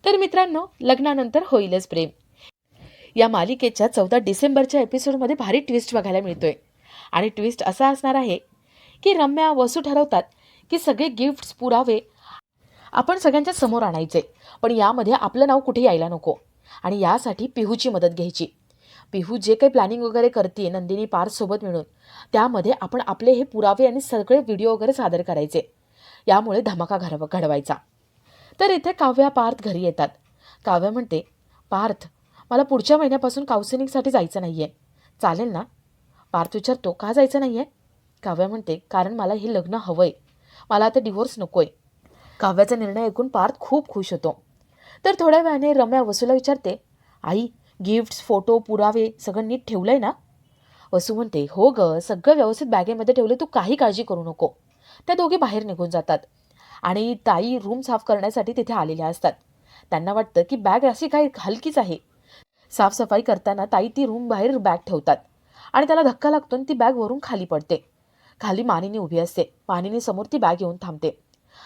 तर मित्रांनो, लग्नानंतर होईलच प्रेम या मालिकेच्या 14 डिसेंबरच्या एपिसोडमध्ये भारी ट्विस्ट बघायला मिळतोय. आणि ट्विस्ट असा असणार आहे की रम्या वसू ठरवतात की सगळे गिफ्ट्स पुरावे आपण सगळ्यांच्या समोर आणायचे, पण यामध्ये आपलं नाव कुठे यायला नको. आणि यासाठी पिहूची मदत घ्यायची. पिहू जे काही प्लॅनिंग वगैरे करते नंदिनी पार्थसोबत मिळून, त्यामध्ये आपण आपले हे पुरावे आणि सगळे व्हिडिओ वगैरे सादर करायचे. यामुळे धमाका घडवायचा. तर इथे काव्या पार्थ घरी येतात. काव्या म्हणते, पार्थ, मला पुढच्या महिन्यापासून काउन्सिलिंगसाठी जायचं नाही आहे, चालेल ना? पार्थ विचारतो, का जायचं नाही आहे? काव्या म्हणते, कारण मला हे लग्न हवं आहे, मला आता डिवोर्स नको आहे. काव्याचा निर्णय ऐकून पार्थ खूप खुश होतो. तर थोड्या वेळाने रम्या वसूला विचारते, आई, गिफ्ट्स, फोटो, पुरावे सगळं नीट ठेवलं आहे ना? वसू म्हणते, हो गं, सगळं व्यवस्थित बॅगेमध्ये ठेवले, तू काही काळजी करू नको. त्या दोघे बाहेर निघून जातात आणि ताई रूम साफ करण्यासाठी तिथे आलेल्या असतात. त्यांना वाटतं की बॅग अशी काही हलकीच आहे. साफसफाई करताना ताई ती रूम बाहेर बॅग ठेवतात आणि त्याला धक्का लागतो आणि ती बॅग वरून खाली पडते. खाली मानिनी उभी असते. मानिनी समोर ती बॅग येऊन थांबते.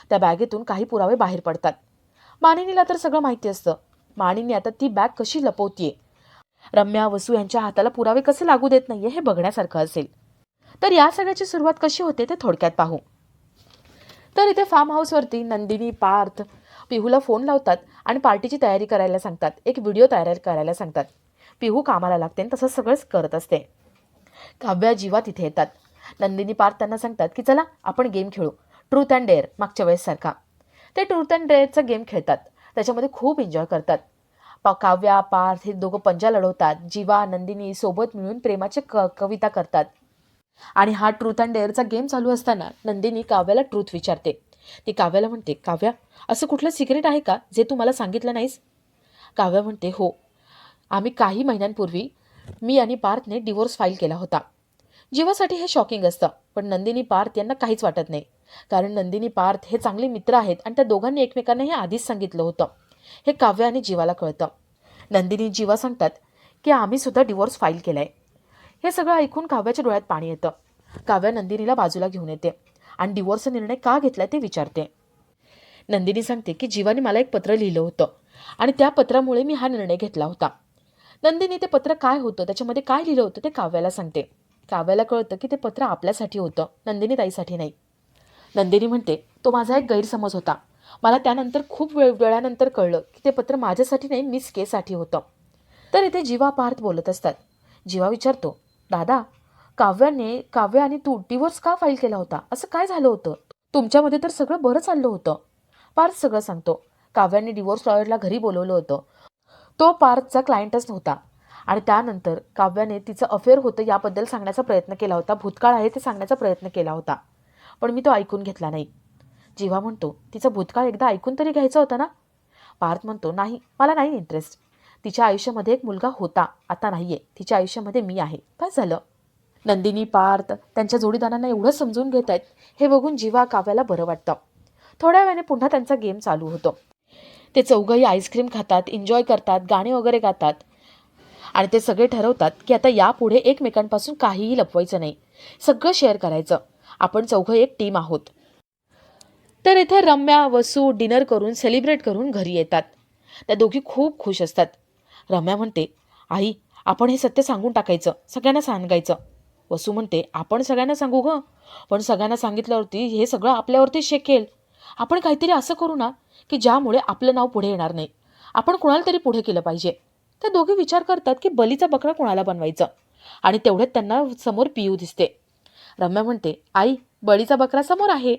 त्या बॅगेतून काही पुरावे बाहेर पडतात. मानिनीला तर सगळं माहिती असतं. मानिनी आता ती बॅग कशी लपवतीये, रम्या वसू यांच्या हाताला पुरावे कसे लागू देत नाहीये हे बघण्यासारखं असेल. तर या सगळ्याची सुरुवात कशी होते ते थोडक्यात पाहू. तर इथे फार्म हाऊसवरती नंदिनी पार्थ पिहूला फोन लावतात आणि पार्टीची तयारी करायला सांगतात. एक व्हिडिओ तयार करायला सांगतात. पिहू कामाला लागते आणि तसंच सगळंच करत असते. काव्या जीवा तिथे येतात. नंदिनी पार्थ त्यांना सांगतात की चला आपण गेम खेळू, ट्रूथ अँड डेअर, मागच्या वेळेससारखा. ते ट्रूथ अँड डेअरचा गेम खेळतात. त्याच्यामध्ये खूप एन्जॉय करतात. काव्या पार्थ हे दोघं पंजा लढवतात. जीवा नंदिनी सोबत मिळून प्रेमाचे कविता करतात. आणि हा ट्रूथ अँड डेअरचा गेम चालू असताना नंदिनी काव्याला ट्रूथ विचारते. ती काव्याला म्हणते, काव्या, असं कुठलं सिक्रेट आहे का जे तू मला सांगितलं नाहीस? काव्या म्हणते, हो, आम्ही काही महिन्यांपूर्वी मी आणि पार्थने डिवोर्स फाईल केला होता. जीवासाठी हे शॉकिंग असतं, पण नंदिनी पार्थ यांना काहीच वाटत नाही. कारण नंदिनी पार्थ हे चांगले मित्र आहेत आणि त्या दोघांनी एकमेकांना हे आधीच सांगितलं होतं. हे काव्या आणि जीवाला कळतं. नंदिनी जीवा सांगतात की आम्ही सुद्धा डिवोर्स फाईल केला आहे. हे सगळं ऐकून काव्याच्या डोळ्यात पाणी येतं. काव्या नंदिनीला बाजूला घेऊन येते आणि डिवोर्सचा निर्णय का घेतला ते विचारते. नंदिनी सांगते की जीवाने मला एक पत्र लिहिलं होतं आणि त्या पत्रामुळे मी हा निर्णय घेतला होता. नंदिनी ते पत्र काय होतं, त्याच्यामध्ये काय लिहिलं होतं ते काव्याला सांगते. काव्याला कळतं की ते पत्र आपल्यासाठी होतं, नंदिनी ताईसाठी नाही. नंदिनी म्हणते, तो माझा एक गैरसमज होता. मला त्यानंतर खूप वेळानंतर कळलं की ते पत्र माझ्यासाठी नाही, मिस केसाठी होतं. तर इथे जीवा पार्थ बोलत असतात. जीवा विचारतो, दादा, काव्य आणि तू डिवोर्स का फाईल केला होता? असं काय झालं होतं? तुमच्यामध्ये तर सगळं बरं चाललं होतं. पार्थ सगळं सांगतो. काव्याने डिवोर्स लॉयरला घरी बोलवलं होतं. तो पार्थचा क्लायंटच नव्हता. आणि त्यानंतर काव्याने तिचं अफेअर होतं याबद्दल सांगण्याचा प्रयत्न केला होता. भूतकाळ आहे ते सांगण्याचा प्रयत्न केला होता, पण मी तो ऐकून घेतला नाही. जीवा म्हणतो, तिचा भूतकाळ एकदा ऐकून तरी घ्यायचा होता ना? पार्थ म्हणतो, नाही, मला नाही इंटरेस्ट. तिच्या आयुष्यामध्ये एक मुलगा होता, आता नाहीये. तिच्या आयुष्यामध्ये मी आहे, बस झालं. नंदिनी पार्थ त्यांच्या जोडीदारांना एवढं समजून घेत आहेत हे बघून जीवा काव्याला बरं वाटतं. थोड्या वेळाने पुन्हा त्यांचा गेम चालू होतो. ते चौघंही आईस्क्रीम खातात, एन्जॉय करतात, गाणे वगैरे गातात. आणि ते सगळे ठरवतात की आता यापुढे एकमेकांपासून काहीही लपवायचं नाही, सगळं शेअर करायचं. आपण चौघं एक टीम आहोत. तर इथे रम्या वसू डिनर करून सेलिब्रेट करून घरी येतात. त्या दोघी खूप खुश असतात. रम्या म्हणते, आई, आपण हे सत्य सांगून टाकायचं, सगळ्यांना सांगायचं. वसू म्हणते, आपण सगळ्यांना सांगू गं, पण सगळ्यांना सांगितल्यावरती हे सगळं आपल्यावरती शेकेल. आपण काहीतरी असं करू ना की ज्यामुळे आपलं नाव पुढे येणार नाही. आपण कुणाला तरी पुढे केलं पाहिजे. त्या दोघे विचार करतात की बलीचा बकरा कुणाला बनवायचं. आणि तेवढ्यात त्यांना समोर पियू दिसते. रम्या म्हणते, आई, बळीचा बकरा समोर आहे.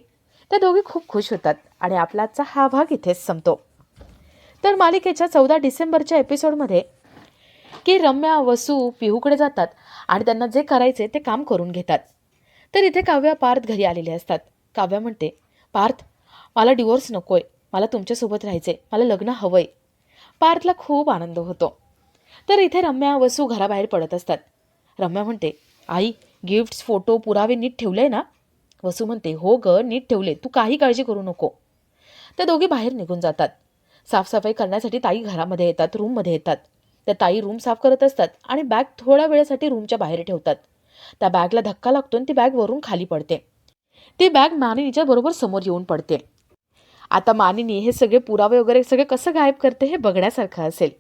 त्या दोघी खूप खुश होतात आणि आपला आजचा हा भाग इथेच संपतो. तर मालिकेच्या 14 डिसेंबरच्या एपिसोडमध्ये की रम्या वसू पिहूकडे जातात आणि त्यांना जे करायचे ते काम करून घेतात. तर इथे काव्या पार्थ घरी आलेले असतात. काव्या म्हणते, पार्थ, मला डिवोर्स नकोय, मला तुमच्यासोबत राहायचे, मला लग्न हवंय. पार्थला खूप आनंद होतो. तर इथे रम्या वसू घराबाहेर पडत असतात. रम्या म्हणते, आई, गिफ्ट्स, फोटो, पुरावे नीट ठेवले ना? वसू म्हणते, हो गं, नीट ठेवले, तू काही काळजी करू नको. त्या दोघी बाहेर निघून जातात. साफसफाई करण्यासाठी ताई घरामध्ये येतात, रूममध्ये येतात. त्या ताई रूम साफ करत असतात आणि बॅग थोड्या वेळेसाठी रूमच्या बाहेर ठेवतात. त्या बॅगला धक्का लागतो आणि ती बॅग वरून खाली पडते. ती बॅग मानिनीच्या बरोबर समोर येऊन पडते. आता मानिनी हे सगळे पुरावे वगैरे सगळे कसं गायब करते हे बघण्यासारखं असेल.